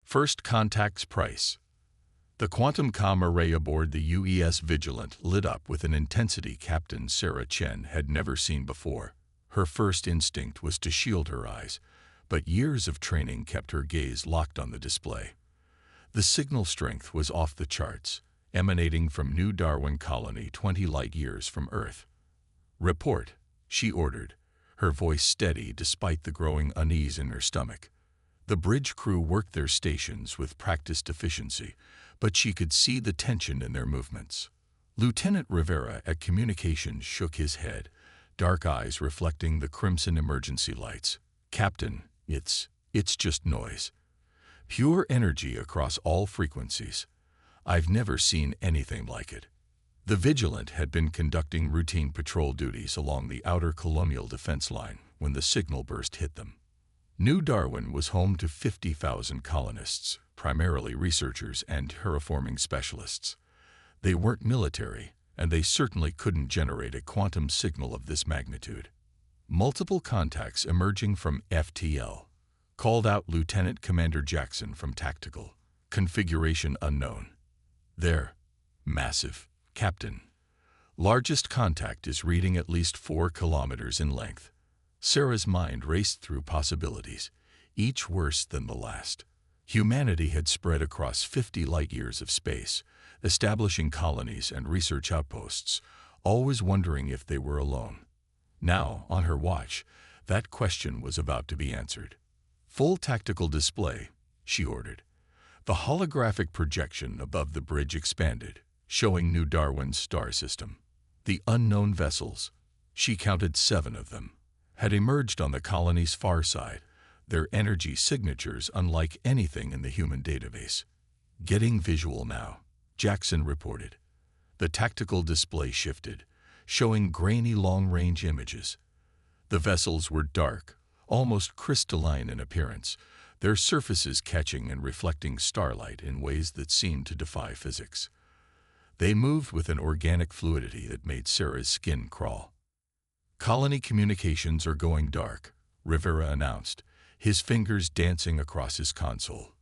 First contact's price. The quantum comm array aboard the UES Vigilant lit up with an intensity Captain Sarah Chen had never seen before. Her first instinct was to shield her eyes, but years of training kept her gaze locked on the display. The signal strength was off the charts, emanating from New Darwin colony 20 light-years from Earth. "Report," she ordered, her voice steady despite the growing unease in her stomach. The bridge crew worked their stations with practiced efficiency, but she could see the tension in their movements. Lieutenant Rivera at communications shook his head, dark eyes reflecting the crimson emergency lights. "Captain, it's just noise. Pure energy across all frequencies. I've never seen anything like it." The Vigilant had been conducting routine patrol duties along the outer colonial defense line when the signal burst hit them. New Darwin was home to 50,000 colonists, primarily researchers and terraforming specialists. They weren't military, and they certainly couldn't generate a quantum signal of this magnitude. Multiple contacts emerging from FTL, called out Lieutenant Commander Jackson from Tactical. Configuration unknown. "They're massive, Captain. Largest contact is reading at least 4 kilometers in length." Sarah's mind raced through possibilities, each worse than the last. Humanity had spread across 50 light-years of space, establishing colonies and research outposts, always wondering if they were alone. Now, on her watch, that question was about to be answered. "Full tactical display," she ordered. The holographic projection above the bridge expanded, showing New Darwin's star system. The unknown vessels, she counted 7 of them, had emerged on the colony's far side, their energy signatures unlike anything in the human database. "Getting visual now," Jackson reported. The tactical display shifted, showing grainy long-range images. The vessels were dark, almost crystalline in appearance, their surfaces catching and reflecting starlight in ways that seemed to defy physics. They moved with an organic fluidity that made Sarah's skin crawl. "Colony communications are going dark," Rivera announced, his fingers dancing across his console.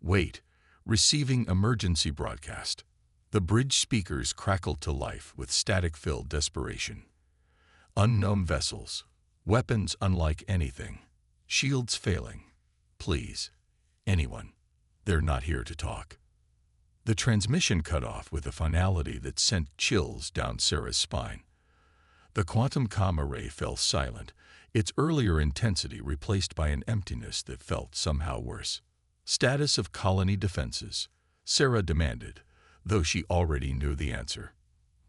"Wait, receiving emergency broadcast." The bridge speakers crackled to life with static-filled desperation. "Unknown vessels. Weapons unlike anything. Shields failing. Please. Anyone. They're not here to talk." The transmission cut off with a finality that sent chills down Sarah's spine. The quantum comm array fell silent, its earlier intensity replaced by an emptiness that felt somehow worse. "Status of colony defenses," Sarah demanded, though she already knew the answer.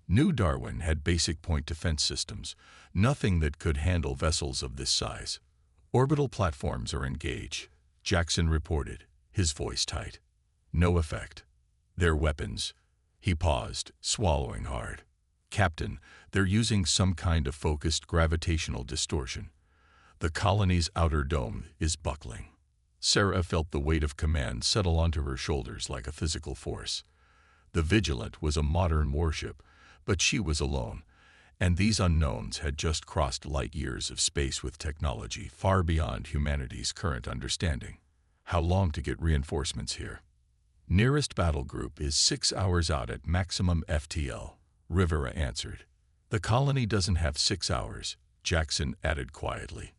New Darwin had basic point defense systems, nothing that could handle vessels of this size. "Orbital platforms are engaged," Jackson reported, his voice tight. "No effect. Their weapons." He paused, swallowing hard. "Captain, they're using some kind of focused gravitational distortion. The colony's outer dome is buckling." Sarah felt the weight of command settle onto her shoulders like a physical force. The Vigilant was a modern warship, but she was alone, and these unknowns had just crossed light-years of space with technology far beyond humanity's current understanding. "How long to get reinforcements here?" "Nearest battle group is 6 hours out at maximum FTL," Rivera answered. "The colony doesn't have 6 hours," Jackson added quietly.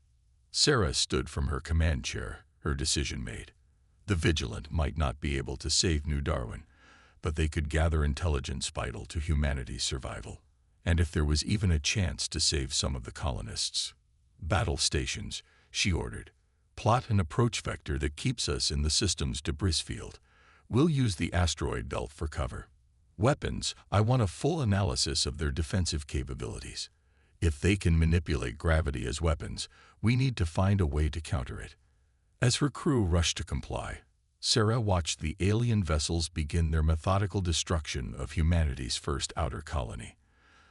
Sarah stood from her command chair, her decision made. The Vigilant might not be able to save New Darwin, but they could gather intelligence vital to humanity's survival. And if there was even a chance to save some of the colonists. "Battle stations," she ordered. "Plot an approach vector that keeps us in the system's debris field. We'll use the asteroid belt for cover. Weapons, I want a full analysis of their defensive capabilities. If they can manipulate gravity as weapons, we need to find a way to counter it." As her crew rushed to comply, Sarah watched the alien vessels begin their methodical destruction of humanity's first outer colony.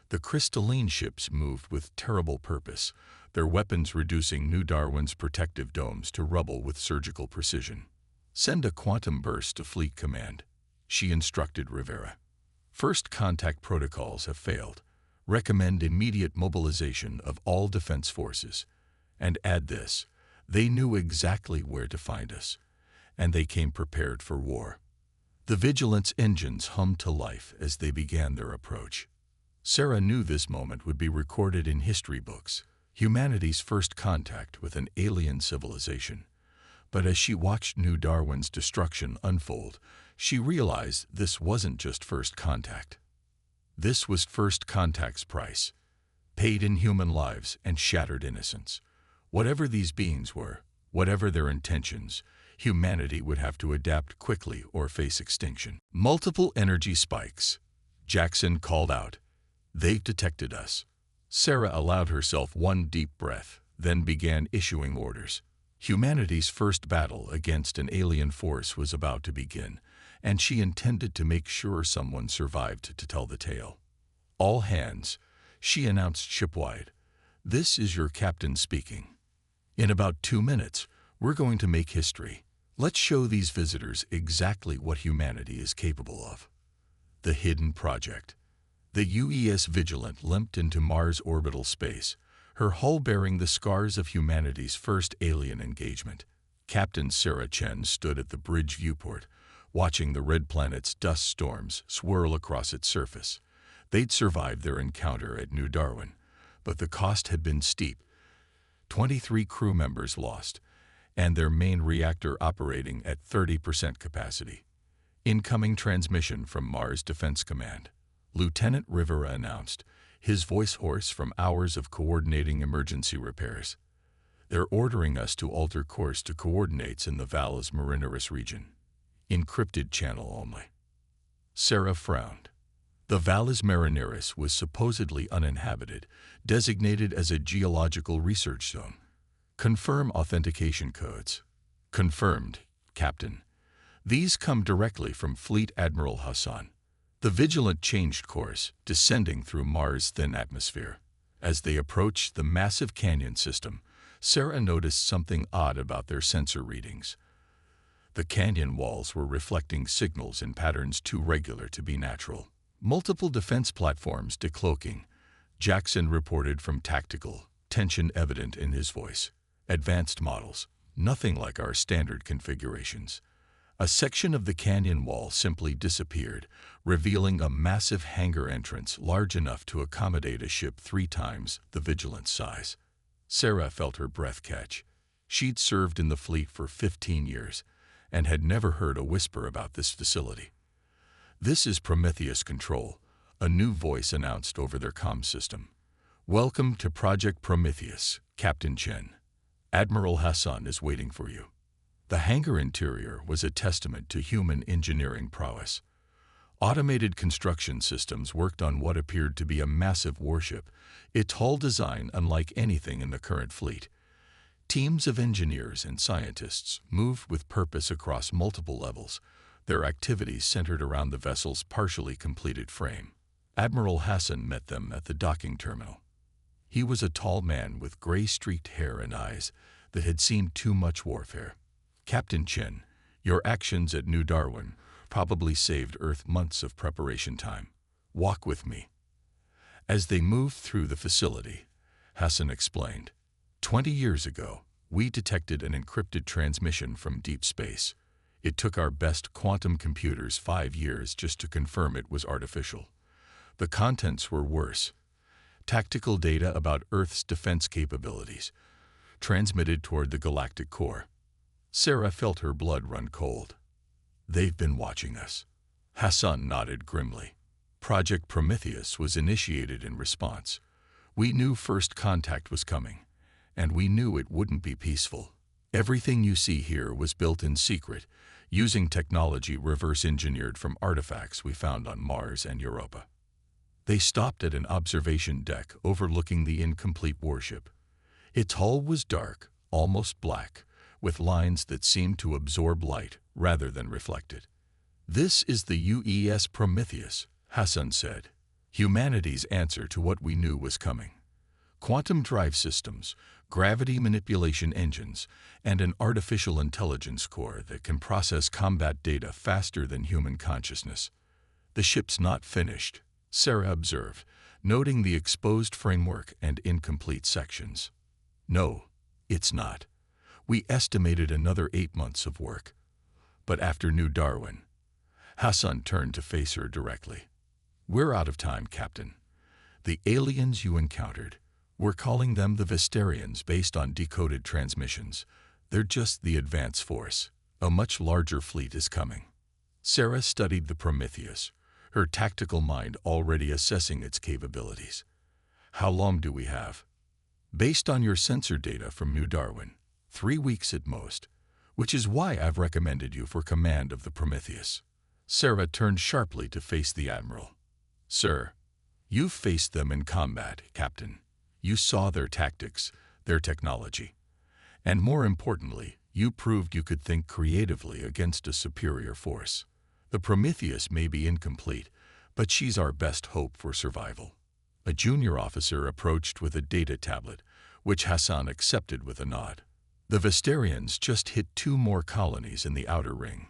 The crystalline ships moved with terrible purpose, their weapons reducing New Darwin's protective domes to rubble with surgical precision. "Send a quantum burst to Fleet Command," she instructed Rivera. "First contact protocols have failed. Recommend immediate mobilization of all defense forces. And add this, they knew exactly where to find us. and they came prepared for war. The Vigilant's engines hummed to life as they began their approach. Sarah knew this moment would be recorded in history books, humanity's first contact with an alien civilization. But as she watched New Darwin's destruction unfold, she realized this wasn't just first contact. This was first contact's price, paid in human lives and shattered innocence. Whatever these beings were, whatever their intentions, humanity would have to adapt quickly or face extinction. Multiple energy spikes. Jackson called out. They've detected us. Sarah allowed herself one deep breath, then began issuing orders. Humanity's first battle against an alien force was about to begin, and she intended to make sure someone survived to tell the tale. All hands, she announced shipwide. This is your captain speaking. In about 2 minutes, we're going to make history. Let's show these visitors exactly what humanity is capable of. The Hidden Project. The UES Vigilant limped into Mars orbital space, her hull bearing the scars of humanity's first alien engagement. Captain Sarah Chen stood at the bridge viewport, watching the red planet's dust storms swirl across its surface. They'd survived their encounter at New Darwin, but the cost had been steep. 23 crew members lost, and their main reactor operating at 30% capacity. Incoming transmission from Mars Defense Command. Lieutenant Rivera announced, his voice hoarse from hours of coordinating emergency repairs. They're ordering us to alter course to coordinates in the Valles Marineris region. Encrypted channel only. Sarah frowned. The Valles Marineris was supposedly uninhabited, designated as a geological research zone. Confirm authentication codes. Confirmed, Captain. These come directly from Fleet Admiral Hassan. The Vigilant changed course, descending through Mars' thin atmosphere. As they approached the massive canyon system, Sarah noticed something odd about their sensor readings. The canyon walls were reflecting signals in patterns too regular to be natural. Multiple defense platforms decloaking. Jackson reported from tactical, tension evident in his voice. Advanced models, nothing like our standard configurations. A section of the canyon wall simply disappeared, revealing a massive hangar entrance large enough to accommodate a ship 3 times the Vigilant's size. Sarah felt her breath catch. She'd served in the fleet for 15 years and had never heard a whisper about this facility. This is Prometheus Control, a new voice announced over their comm system. Welcome to Project Prometheus, Captain Chen. Admiral Hassan is waiting for you. The hangar interior was a testament to human engineering prowess. Automated construction systems worked on what appeared to be a massive warship, its hull design unlike anything in the current fleet. Teams of engineers and scientists moved with purpose across multiple levels, their activities centered around the vessel's partially completed frame. Admiral Hassan met them at the docking terminal. He was a tall man with gray-streaked hair and eyes that had seen too much warfare. Captain Chen, your actions at New Darwin probably saved Earth months of preparation time. Walk with me. As they moved through the facility, Hassan explained, 20 years ago, we detected an encrypted transmission from deep space. It took our best quantum computers 5 years just to confirm it was artificial. The contents were worse. Tactical data about Earth's defense capabilities, transmitted toward the galactic core. Sarah felt her blood run cold. They've been watching us. Hassan nodded grimly. Project Prometheus was initiated in response. We knew first contact was coming, and we knew it wouldn't be peaceful. Everything you see here was built in secret, using technology reverse-engineered from artifacts we found on Mars and Europa. They stopped at an observation deck overlooking the incomplete warship. Its hull was dark, almost black, with lines that seemed to absorb light rather than reflect it. This is the UES Prometheus, Hassan said. Humanity's answer to what we knew was coming. Quantum drive systems, gravity manipulation engines, and an artificial intelligence core that can process combat data faster than human consciousness. The ship's not finished, Sarah observed, noting the exposed framework and incomplete sections. No, it's not. We estimated another 8 months of work. But after New Darwin, Hassan turned to face her directly. "We're out of time, Captain. The aliens you encountered, we're calling them the Vestarians based on decoded transmissions. They're just the advance force. A much larger fleet is coming." Sarah studied the Prometheus, her tactical mind already assessing its capabilities. "How long do we have?" "Based on your sensor data from New Darwin, 3 weeks at most, which is why I've recommended you for command of the Prometheus." Sarah turned sharply to face the admiral. "Sir, you've faced them in combat, Captain. You saw their tactics, their technology. And more importantly, you proved you could think creatively against a superior force. The Prometheus may be incomplete, but she's our best hope for survival." A junior officer approached with a data tablet, which Hassan accepted with a nod. "The Vestarians just hit 2 more colonies in the outer ring.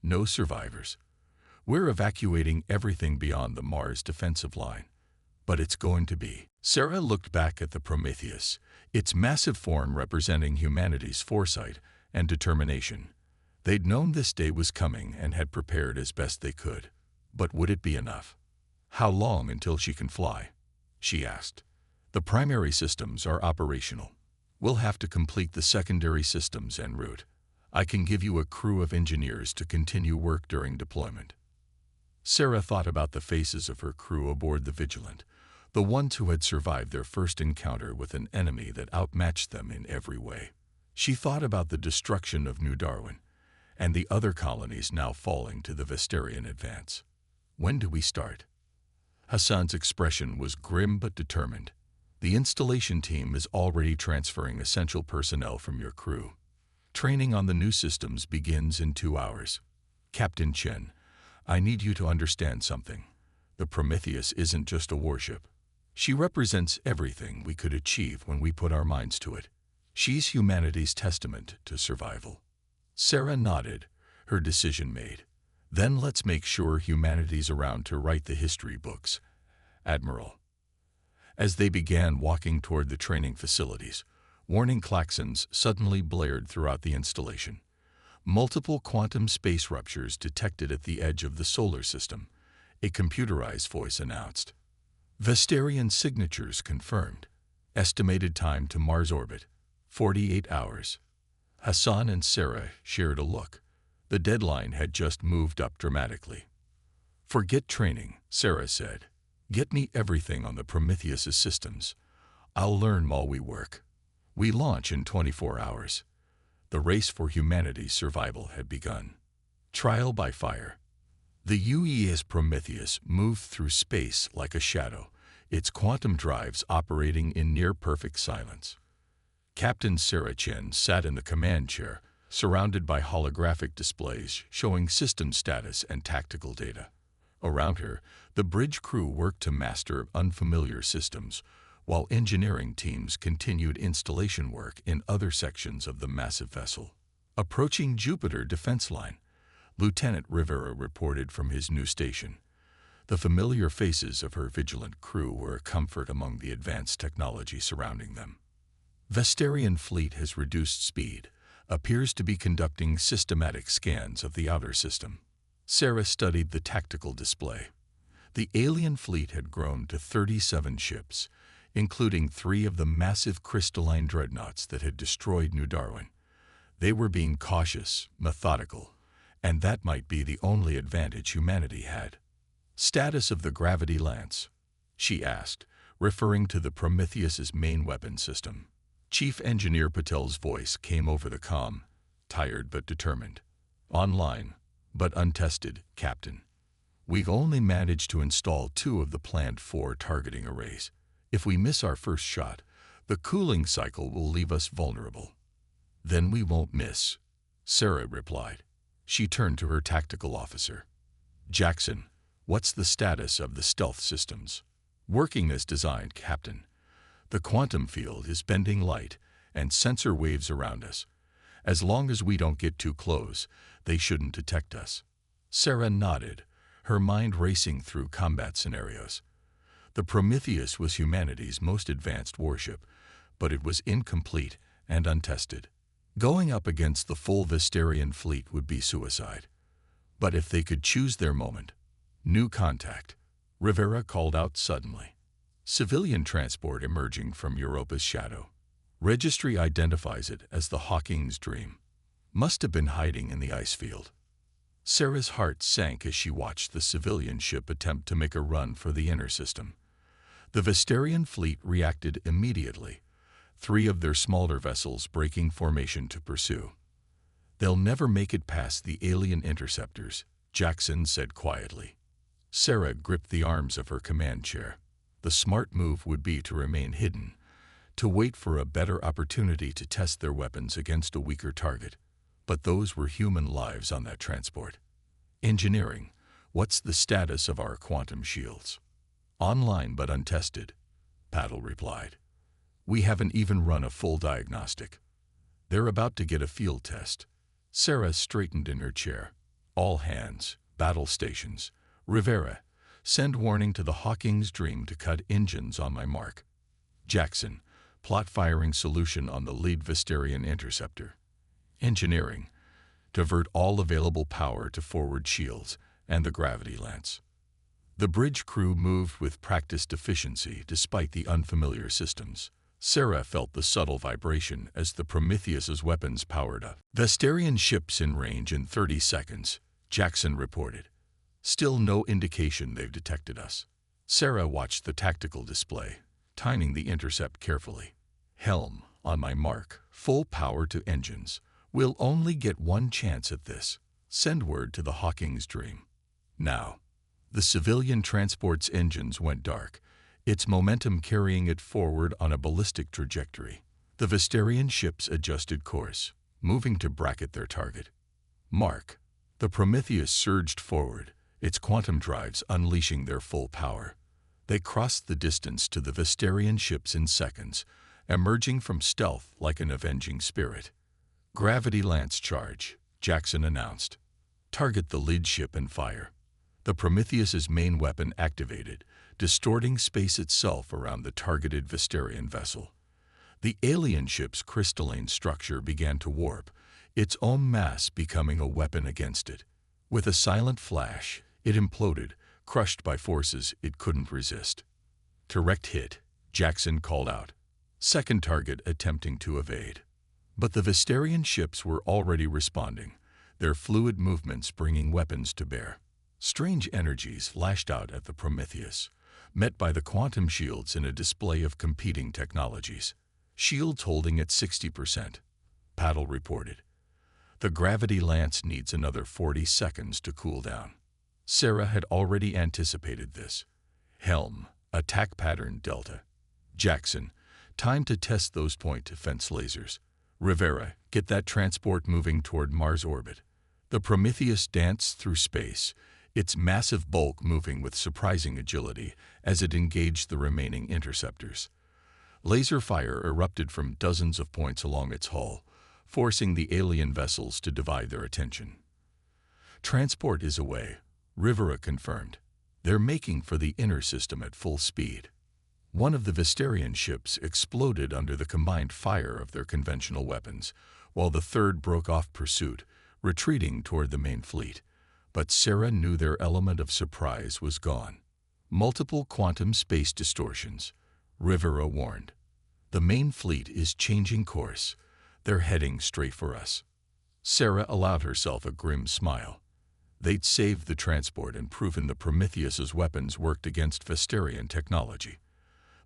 No survivors. We're evacuating everything beyond the Mars defensive line. But it's going to be." Sarah looked back at the Prometheus, its massive form representing humanity's foresight and determination. They'd known this day was coming and had prepared as best they could. But would it be enough? "How long until she can fly?" she asked. "The primary systems are operational. We'll have to complete the secondary systems en route. I can give you a crew of engineers to continue work during deployment." Sarah thought about the faces of her crew aboard the Vigilant, the ones who had survived their first encounter with an enemy that outmatched them in every way. She thought about the destruction of New Darwin and the other colonies now falling to the Vestarian advance. "When do we start?" Hassan's expression was grim but determined. "The installation team is already transferring essential personnel from your crew. Training on the new systems begins in 2 hours. Captain Chen, I need you to understand something. The Prometheus isn't just a warship. She represents everything we could achieve when we put our minds to it. She's humanity's testament to survival." Sarah nodded, her decision made. "Then let's make sure humanity's around to write the history books, Admiral." As they began walking toward the training facilities, warning klaxons suddenly blared throughout the installation. Multiple quantum space ruptures detected at the edge of the solar system, a computerized voice announced. "Vestarian signatures confirmed. Estimated time to Mars orbit, 48 hours. Hassan and Sarah shared a look. The deadline had just moved up dramatically. "Forget training," Sarah said. "Get me everything on the Prometheus' systems. I'll learn while we work." We launch in 24 hours. The race for humanity's survival had begun. Trial by fire. The UES Prometheus moved through space like a shadow, its quantum drives operating in near-perfect silence. Captain Sarah Chen sat in the command chair, surrounded by holographic displays showing system status and tactical data. Around her, the bridge crew worked to master unfamiliar systems, while engineering teams continued installation work in other sections of the massive vessel. Approaching Jupiter defense line, Lieutenant Rivera reported from his new station. The familiar faces of her vigilant crew were a comfort among the advanced technology surrounding them. Vestarian fleet has reduced speed, appears to be conducting systematic scans of the outer system. Sarah studied the tactical display. The alien fleet had grown to 37 ships, including 3 of the massive crystalline dreadnoughts that had destroyed New Darwin. They were being cautious, methodical, and that might be the only advantage humanity had. "Status of the gravity lance?" she asked, referring to the Prometheus's main weapon system. Chief Engineer Patel's voice came over the comm, tired but determined. "Online, but untested, Captain. We've only managed to install 2 of the planned 4 targeting arrays. If we miss our first shot, the cooling cycle will leave us vulnerable." "Then we won't miss," Sarah replied. She turned to her tactical officer. "Jackson, what's the status of the stealth systems?" "Working as designed, Captain. The quantum field is bending light and sensor waves around us. As long as we don't get too close, they shouldn't detect us." Sarah nodded, her mind racing through combat scenarios. The Prometheus was humanity's most advanced warship, but it was incomplete and untested. Going up against the full Vesterian fleet would be suicide. But if they could choose their moment, new contact, Rivera called out suddenly. Civilian transport emerging from Europa's shadow. Registry identifies it as the Hawking's Dream. Must have been hiding in the ice field. Sarah's heart sank as she watched the civilian ship attempt to make a run for the inner system. The Vesterian fleet reacted immediately, 3 of their smaller vessels breaking formation to pursue. They'll never make it past the alien interceptors, Jackson said quietly. Sarah gripped the arms of her command chair. The smart move would be to remain hidden, to wait for a better opportunity to test their weapons against a weaker target. But those were human lives on that transport. Engineering, what's the status of our quantum shields? Online but untested, Paddle replied. We haven't even run a full diagnostic. They're about to get a field test. Sarah straightened in her chair. All hands, battle stations. Rivera, send warning to the Hawking's Dream to cut engines on my mark. Jackson, plot firing solution on the lead Vesterian interceptor. Engineering, divert all available power to forward shields and the gravity lance. The bridge crew moved with practiced efficiency despite the unfamiliar systems. Sarah felt the subtle vibration as the Prometheus's weapons powered up. Vesterian ships in range in 30 seconds, Jackson reported. Still no indication they've detected us. Sarah watched the tactical display, timing the intercept carefully. Helm, on my mark, full power to engines. We'll only get one chance at this. Send word to the Hawking's Dream. Now. The civilian transport's engines went dark, its momentum carrying it forward on a ballistic trajectory. The Vesterian ships adjusted course, moving to bracket their target. Mark. The Prometheus surged forward, its quantum drives unleashing their full power. They crossed the distance to the Vesterian ships in seconds, emerging from stealth like an avenging spirit. Gravity lance charge, Jackson announced. Target the lead ship and fire. The Prometheus's main weapon activated, distorting space itself around the targeted Vesterian vessel. The alien ship's crystalline structure began to warp, its own mass becoming a weapon against it. With a silent flash, it imploded, crushed by forces it couldn't resist. Direct hit, Jackson called out. Second target attempting to evade. But the Vesterian ships were already responding, their fluid movements bringing weapons to bear. Strange energies lashed out at the Prometheus, met by the quantum shields in a display of competing technologies. Shields holding at 60%, Paddle reported. The gravity lance needs another 40 seconds to cool down. Sarah had already anticipated this. Helm, attack pattern Delta. Jackson, time to test those point defense lasers. Rivera, get that transport moving toward Mars orbit. The Prometheus danced through space, its massive bulk moving with surprising agility as it engaged the remaining interceptors. Laser fire erupted from dozens of points along its hull, forcing the alien vessels to divide their attention. Transport is away, Rivera confirmed. They're making for the inner system at full speed. One of the Vesterian ships exploded under the combined fire of their conventional weapons, while the third broke off pursuit, retreating toward the main fleet. But Sarah knew their element of surprise was gone. Multiple quantum space distortions, Rivera warned. The main fleet is changing course. They're heading straight for us. Sarah allowed herself a grim smile. They'd saved the transport and proven the Prometheus's weapons worked against Vesterian technology.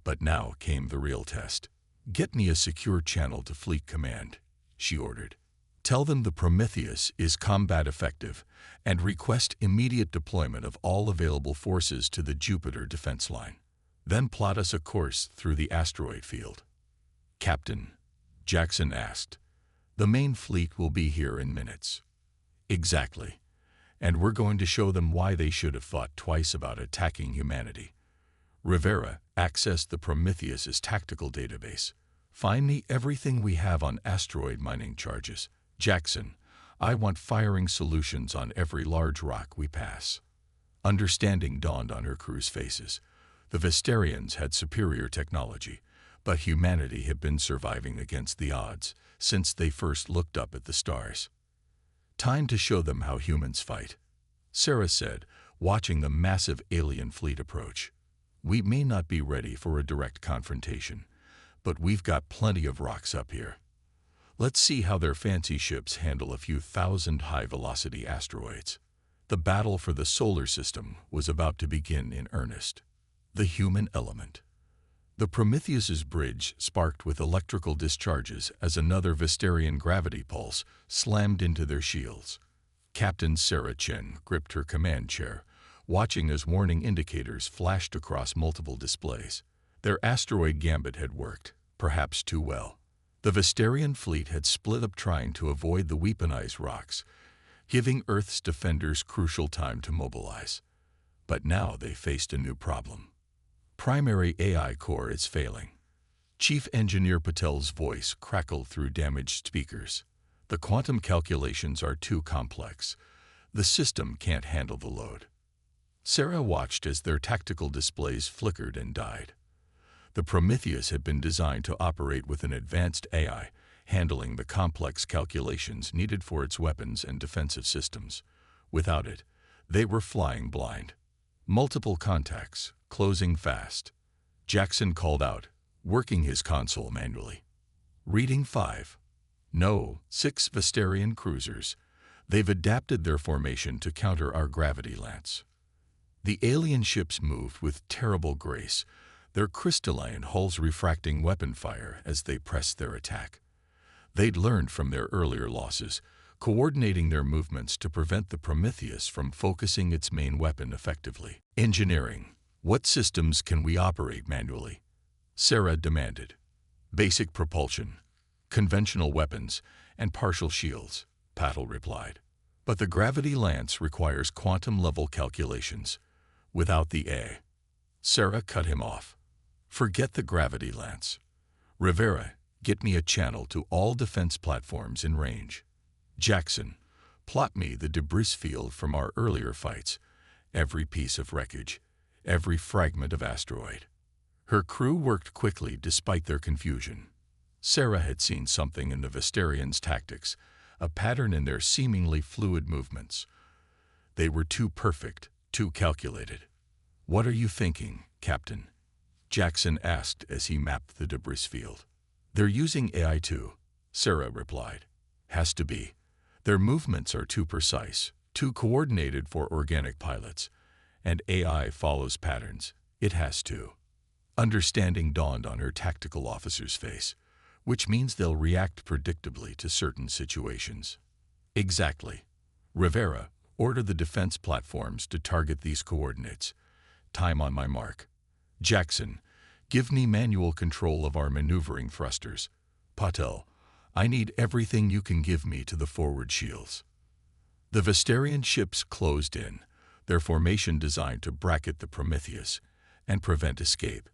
But now came the real test. Get me a secure channel to Fleet Command, she ordered. Tell them the Prometheus is combat effective and request immediate deployment of all available forces to the Jupiter defense line. Then plot us a course through the asteroid field. Captain, Jackson asked, the main fleet will be here in minutes. Exactly. And we're going to show them why they should have thought twice about attacking humanity. Rivera, access the Prometheus's tactical database. Find me everything we have on asteroid mining charges. Jackson, I want firing solutions on every large rock we pass. Understanding dawned on her crew's faces. The Vesterians had superior technology, But humanity had been surviving against the odds since they first looked up at the stars. "Time to show them how humans fight," Sarah said, watching the massive alien fleet approach. "We may not be ready for a direct confrontation, but we've got plenty of rocks up here. Let's see how their fancy ships handle a few thousand high-velocity asteroids." The battle for the solar system was about to begin in earnest. The human element. The Prometheus's bridge sparked with electrical discharges as another Vesterian gravity pulse slammed into their shields. Captain Sarah Chen gripped her command chair, watching as warning indicators flashed across multiple displays. Their asteroid gambit had worked, perhaps too well. The Vesterian fleet had split up trying to avoid the weaponized rocks, giving Earth's defenders crucial time to mobilize. But now they faced a new problem. Primary AI core is failing. Chief Engineer Patel's voice crackled through damaged speakers. "The quantum calculations are too complex. The system can't handle the load." Sarah watched as their tactical displays flickered and died. The Prometheus had been designed to operate with an advanced AI, handling the complex calculations needed for its weapons and defensive systems. Without it, they were flying blind. Multiple contacts, closing fast. Jackson called out, working his console manually. "Reading 5. No, 6 Vesterian cruisers. They've adapted their formation to counter our gravity lance." The alien ships moved with terrible grace, their crystalline hulls refracting weapon fire as they pressed their attack. They'd learned from their earlier losses, coordinating their movements to prevent the Prometheus from focusing its main weapon effectively. "Engineering. What systems can we operate manually?" Sarah demanded. "Basic propulsion, conventional weapons, and partial shields," Patel replied. "But the gravity lance requires quantum-level calculations. Without the A." Sarah cut him off. "Forget the gravity lance. Rivera, get me a channel to all defense platforms in range. Jackson, plot me the debris field from our earlier fights, every piece of wreckage, every fragment of asteroid." Her crew worked quickly despite their confusion. Sarah had seen something in the Vesterians' tactics, a pattern in their seemingly fluid movements. They were too perfect, too calculated. "What are you thinking, Captain?" Jackson asked as he mapped the debris field. "They're using AI too," Sarah replied. "Has to be. Their movements are too precise, too coordinated for organic pilots, and AI follows patterns. It has to." Understanding dawned on her tactical officer's face, which means they'll react predictably to certain situations. "Exactly. Rivera, order the defense platforms to target these coordinates. Time on my mark. Jackson, give me manual control of our maneuvering thrusters. Patel, I need everything you can give me to the forward shields." The Vesterian ships closed in, their formation designed to bracket the Prometheus and prevent escape.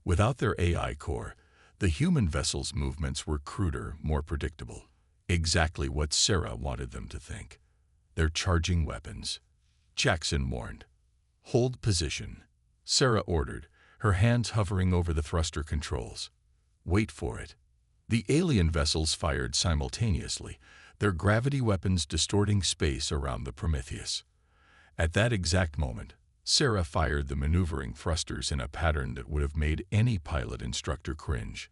Without their AI core, the human vessel's movements were cruder, more predictable. Exactly what Sarah wanted them to think. "They're charging weapons," Jackson warned. "Hold position," Sarah ordered, her hands hovering over the thruster controls. "Wait for it." The alien vessels fired simultaneously, their gravity weapons distorting space around the Prometheus. At that exact moment, Sarah fired the maneuvering thrusters in a pattern that would have made any pilot instructor cringe.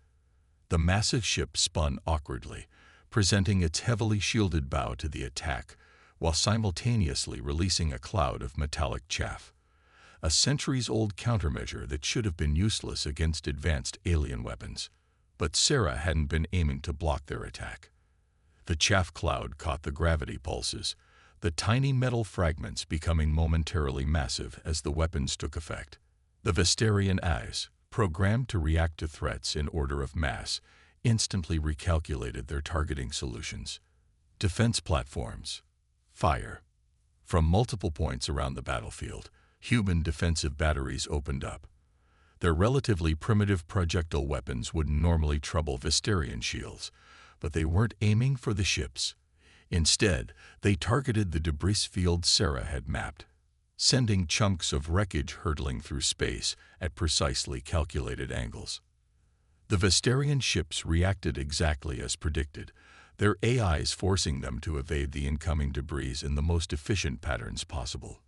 The massive ship spun awkwardly, presenting its heavily shielded bow to the attack, while simultaneously releasing a cloud of metallic chaff. A centuries-old countermeasure that should have been useless against advanced alien weapons. But Sarah hadn't been aiming to block their attack. The chaff cloud caught the gravity pulses, the tiny metal fragments becoming momentarily massive as the weapons took effect. The Vesterian eyes, programmed to react to threats in order of mass, instantly recalculated their targeting solutions. Defense platforms. Fire. From multiple points around the battlefield, human defensive batteries opened up. Their relatively primitive projectile weapons would normally trouble Vesterian shields, but they weren't aiming for the ships. Instead, they targeted the debris field Sarah had mapped, sending chunks of wreckage hurtling through space at precisely calculated angles. The Vestarian ships reacted exactly as predicted, their AIs forcing them to evade the incoming debris in the most efficient patterns possible.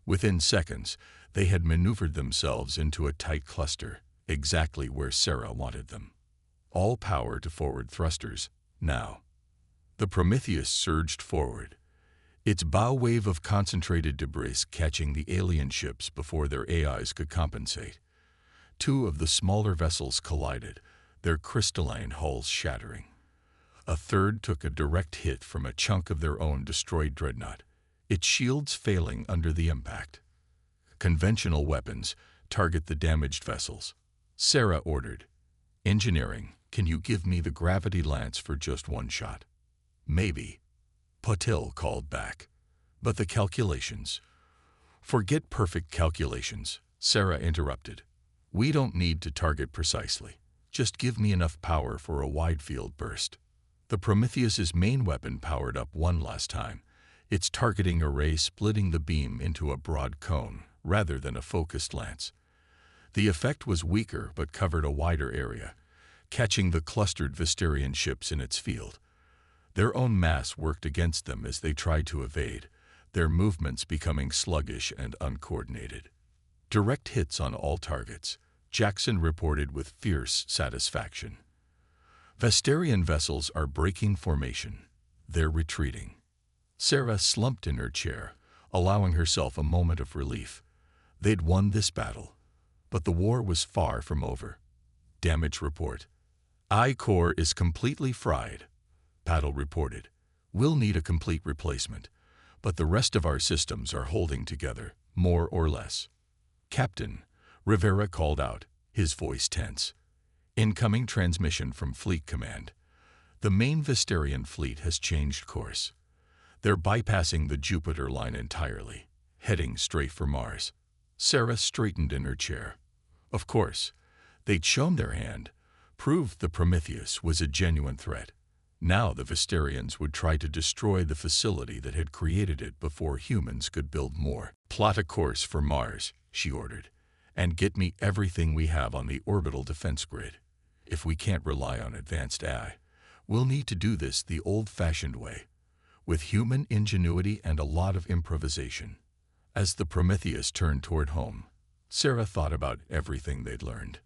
Within seconds, they had maneuvered themselves into a tight cluster, exactly where Sarah wanted them. All power to forward thrusters, now. The Prometheus surged forward, its bow wave of concentrated debris catching the alien ships before their AIs could compensate. Two of the smaller vessels collided, their crystalline hulls shattering. A third took a direct hit from a chunk of their own destroyed dreadnought, its shields failing under the impact. Conventional weapons target the damaged vessels. Sarah ordered, "Engineering, can you give me the gravity lance for just one shot?" "Maybe," Patil called back. "But the calculations—" "Forget perfect calculations," Sarah interrupted. "We don't need to target precisely. Just give me enough power for a wide-field burst." The Prometheus's main weapon powered up one last time, its targeting array splitting the beam into a broad cone rather than a focused lance. The effect was weaker but covered a wider area, catching the clustered Vestarian ships in its field. Their own mass worked against them as they tried to evade, their movements becoming sluggish and uncoordinated. "Direct hits on all targets," Jackson reported with fierce satisfaction. "Vestarian vessels are breaking formation. They're retreating." Sarah slumped in her chair, allowing herself a moment of relief. They'd won this battle. But the war was far from over. Damage report. "I-core is completely fried," Patil reported. "We'll need a complete replacement, but the rest of our systems are holding together, more or less." "Captain," Rivera called out, his voice tense. "Incoming transmission from Fleet Command. The main Vestarian fleet has changed course. They're bypassing the Jupiter line entirely, heading straight for Mars." Sarah straightened in her chair. Of course, they'd shown their hand, proved the Prometheus was a genuine threat. Now the Vestarians would try to destroy the facility that had created it before humans could build more. "Plot a course for Mars," she ordered, "and get me everything we have on the orbital defense grid. If we can't rely on advanced AI, we'll need to do this the old-fashioned way, with human ingenuity and a lot of improvisation." As the Prometheus turned toward home, Sarah thought about everything they'd learned.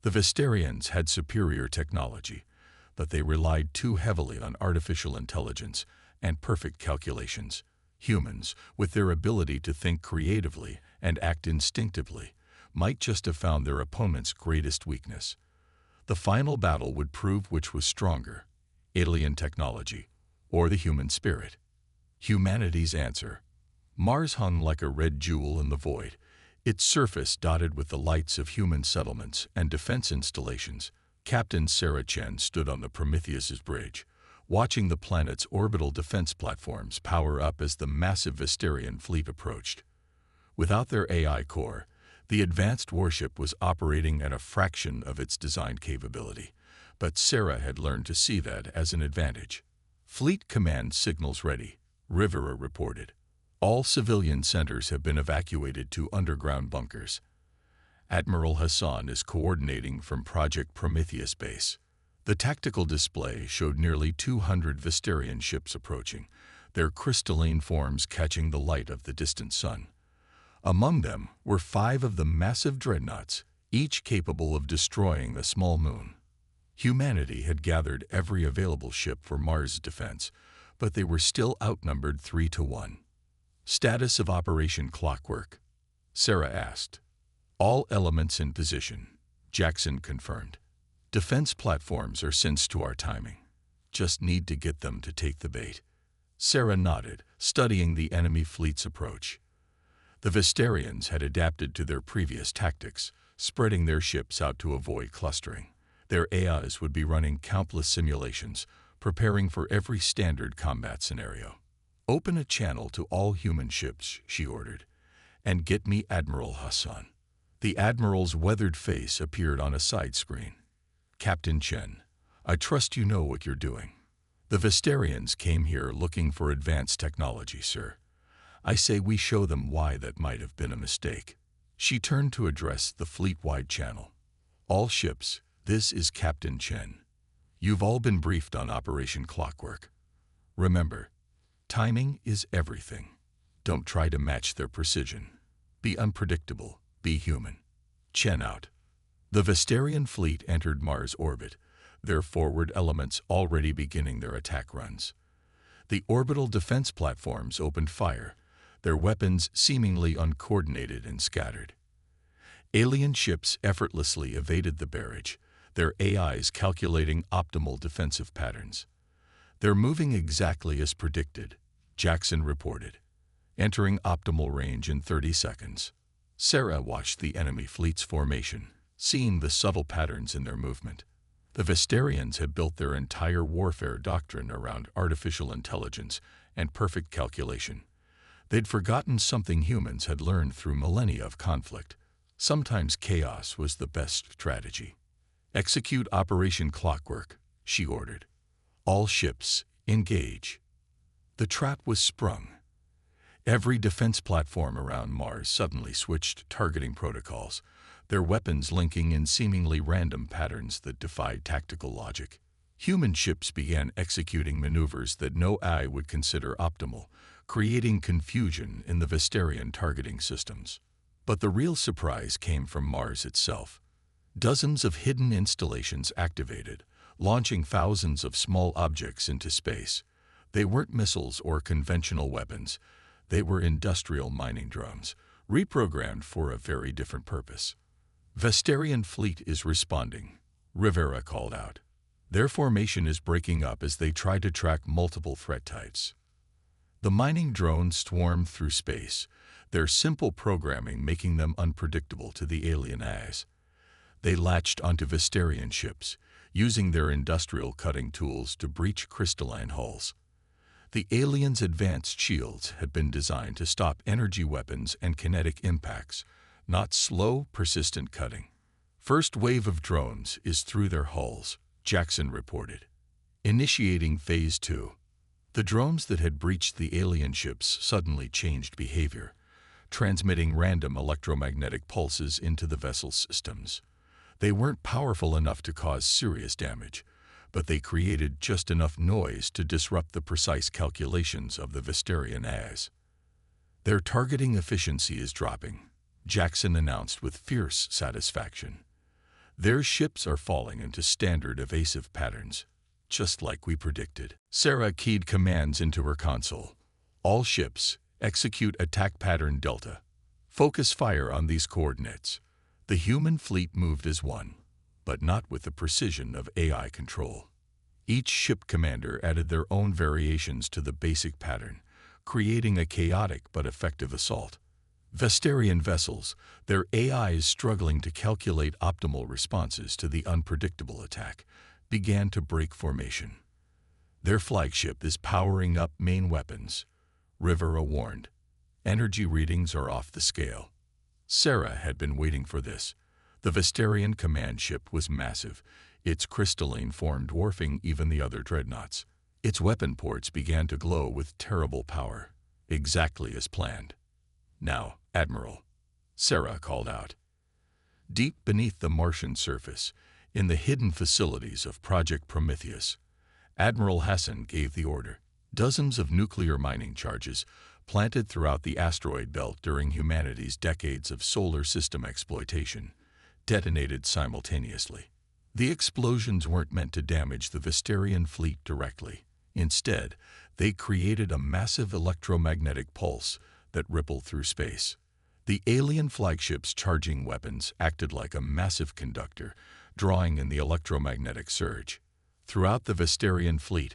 The Vestarians had superior technology, but they relied too heavily on artificial intelligence and perfect calculations. Humans, with their ability to think creatively and act instinctively, might just have found their opponent's greatest weakness. The final battle would prove which was stronger, alien technology or the human spirit. Humanity's answer. Mars hung like a red jewel in the void, its surface dotted with the lights of human settlements and defense installations. Captain Sarah Chen stood on the Prometheus's bridge, watching the planet's orbital defense platforms power up as the massive Vestarian fleet approached. Without their AI core, the advanced warship was operating at a fraction of its design capability, but Sarah had learned to see that as an advantage. "Fleet Command signals ready," Rivera reported. "All civilian centers have been evacuated to underground bunkers. Admiral Hassan is coordinating from Project Prometheus Base." The tactical display showed nearly 200 Vestarian ships approaching, their crystalline forms catching the light of the distant sun. Among them were 5 of the massive dreadnoughts, each capable of destroying a small moon. Humanity had gathered every available ship for Mars defense, but they were still outnumbered 3-1. "Status of Operation Clockwork?" Sarah asked. "All elements in position," Jackson confirmed. "Defense platforms are sensed to our timing. Just need to get them to take the bait." Sarah nodded, studying the enemy fleet's approach. The Vestarians had adapted to their previous tactics, spreading their ships out to avoid clustering. Their AIs would be running countless simulations, preparing for every standard combat scenario. "Open a channel to all human ships," she ordered, "and get me Admiral Hassan." The Admiral's weathered face appeared on a side screen. "Captain Chen, I trust you know what you're doing. The Vestarians came here looking for advanced technology, sir. I say we show them why that might have been a mistake." She turned to address the fleet-wide channel. "All ships, "This is Captain Chen. You've all been briefed on Operation Clockwork. Remember, timing is everything. Don't try to match their precision. Be unpredictable. Be human." Chen out. The Vestarian fleet entered Mars orbit, their forward elements already beginning their attack runs. The orbital defense platforms opened fire, their weapons seemingly uncoordinated and scattered. Alien ships effortlessly evaded the barrage, their AIs calculating optimal defensive patterns. "They're moving exactly as predicted," Jackson reported, entering optimal range in 30 seconds. Sarah watched the enemy fleet's formation, seeing the subtle patterns in their movement. The Vestarians had built their entire warfare doctrine around artificial intelligence and perfect calculation. They'd forgotten something humans had learned through millennia of conflict. Sometimes chaos was the best strategy. "Execute Operation Clockwork," she ordered. "All ships, engage." The trap was sprung. Every defense platform around Mars suddenly switched targeting protocols, their weapons linking in seemingly random patterns that defied tactical logic. Human ships began executing maneuvers that no eye would consider optimal, creating confusion in the Vestarian targeting systems. But the real surprise came from Mars itself. Dozens of hidden installations activated, launching thousands of small objects into space. They weren't missiles or conventional weapons. They were industrial mining drones, reprogrammed for a very different purpose. "Vestarian fleet is responding," Rivera called out. "Their formation is breaking up as they try to track multiple threat types." The mining drones swarmed through space, their simple programming making them unpredictable to the alien eyes. They latched onto Vestarian ships, using their industrial cutting tools to breach crystalline hulls. The aliens' advanced shields had been designed to stop energy weapons and kinetic impacts, not slow, persistent cutting. "First wave of drones is through their hulls," Jackson reported. "Initiating Phase 2. The drones that had breached the alien ships suddenly changed behavior, transmitting random electromagnetic pulses into the vessel's systems. They weren't powerful enough to cause serious damage, but they created just enough noise to disrupt the precise calculations of the Vestarian eyes. "Their targeting efficiency is dropping," Jackson announced with fierce satisfaction. "Their ships are falling into standard evasive patterns, just like we predicted." Sarah keyed commands into her console. "All ships, execute attack pattern Delta. Focus fire on these coordinates." The human fleet moved as one, but not with the precision of AI control. Each ship commander added their own variations to the basic pattern, creating a chaotic but effective assault. Vestarian vessels, their AIs struggling to calculate optimal responses to the unpredictable attack, began to break formation. "Their flagship is powering up main weapons," Rivera warned. "Energy readings are off the scale." Sarah had been waiting for this. The Vestarian command ship was massive, its crystalline form dwarfing even the other dreadnoughts. Its weapon ports began to glow with terrible power, exactly as planned. "Now, Admiral," Sarah called out. Deep beneath the Martian surface, in the hidden facilities of Project Prometheus, Admiral Hassan gave the order. Dozens of nuclear mining charges, planted throughout the asteroid belt during humanity's decades of solar system exploitation, detonated simultaneously. The explosions weren't meant to damage the Vestarian fleet directly. Instead, they created a massive electromagnetic pulse that rippled through space. The alien flagship's charging weapons acted like a massive conductor, drawing in the electromagnetic surge. Throughout the Vestarian fleet,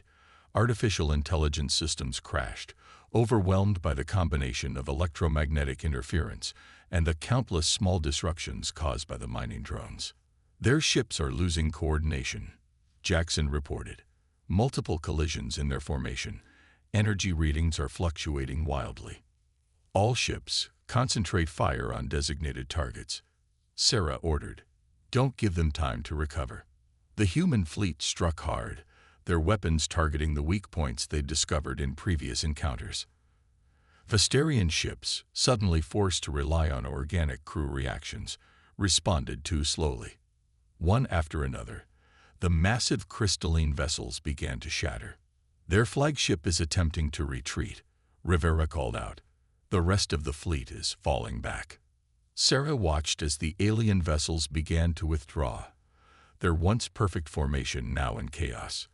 artificial intelligence systems crashed, overwhelmed by the combination of electromagnetic interference and the countless small disruptions caused by the mining drones. "Their ships are losing coordination," Jackson reported. "Multiple collisions in their formation. Energy readings are fluctuating wildly." "All ships, concentrate fire on designated targets," Sarah ordered. "Don't give them time to recover." The human fleet struck hard, their weapons targeting the weak points they'd discovered in previous encounters. Vestarian ships, suddenly forced to rely on organic crew reactions, responded too slowly. One after another, the massive crystalline vessels began to shatter. Their flagship is attempting to retreat, Rivera called out. The rest of the fleet is falling back. Sarah watched as the alien vessels began to withdraw, their once perfect formation now in chaos.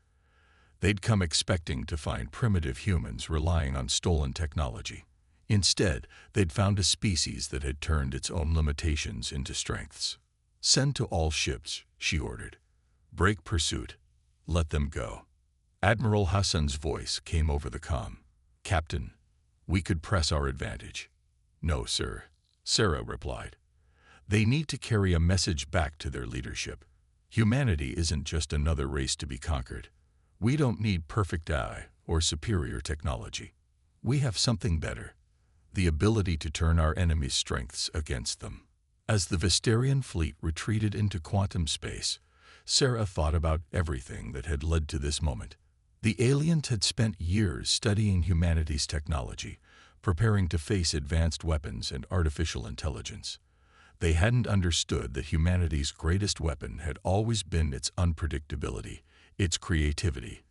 They'd come expecting to find primitive humans relying on stolen technology. Instead, they'd found a species that had turned its own limitations into strengths. "Send to all ships," she ordered. "Break pursuit. Let them go." Admiral Hassan's voice came over the comm. "Captain, we could press our advantage." "No, sir," Sarah replied. "They need to carry a message back to their leadership. Humanity isn't just another race to be conquered. We don't need perfect AI or superior technology. We have something better: the ability to turn our enemies' strengths against them." As the Vestarian fleet retreated into quantum space, Sarah thought about everything that had led to this moment. The aliens had spent years studying humanity's technology, preparing to face advanced weapons and artificial intelligence. They hadn't understood that humanity's greatest weapon had always been its unpredictability, its creativity,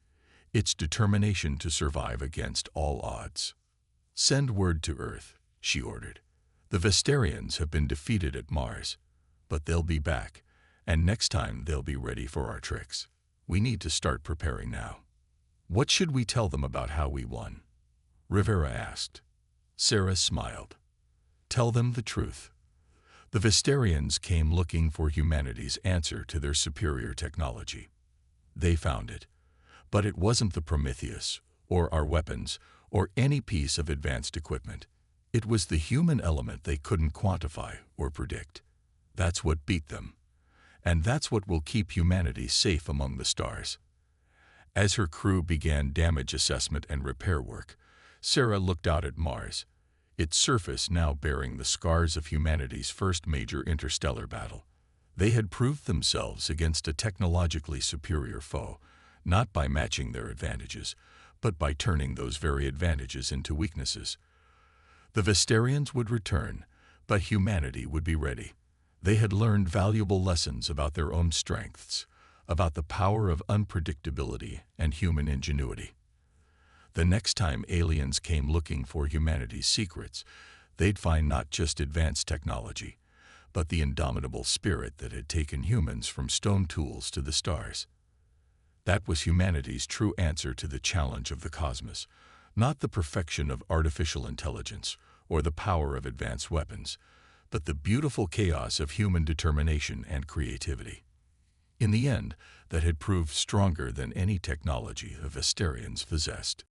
its determination to survive against all odds. "Send word to Earth," she ordered. "The Vestarians have been defeated at Mars, but they'll be back, and next time they'll be ready for our tricks. We need to start preparing now." "What should we tell them about how we won?" Rivera asked. Sarah smiled. "Tell them the truth. The Vestarians came looking for humanity's answer to their superior technology. They found it, but it wasn't the Prometheus, or our weapons, or any piece of advanced equipment. It was the human element they couldn't quantify or predict. That's what beat them, and that's what will keep humanity safe among the stars." As her crew began damage assessment and repair work, Sarah looked out at Mars, its surface now bearing the scars of humanity's first major interstellar battle. They had proved themselves against a technologically superior foe, not by matching their advantages, but by turning those very advantages into weaknesses. The Vestarians would return, but humanity would be ready. They had learned valuable lessons about their own strengths, about the power of unpredictability and human ingenuity. The next time aliens came looking for humanity's secrets, they'd find not just advanced technology, but the indomitable spirit that had taken humans from stone tools to the stars. That was humanity's true answer to the challenge of the cosmos, not the perfection of artificial intelligence or the power of advanced weapons, but the beautiful chaos of human determination and creativity. In the end, that had proved stronger than any technology the Vestarians possessed.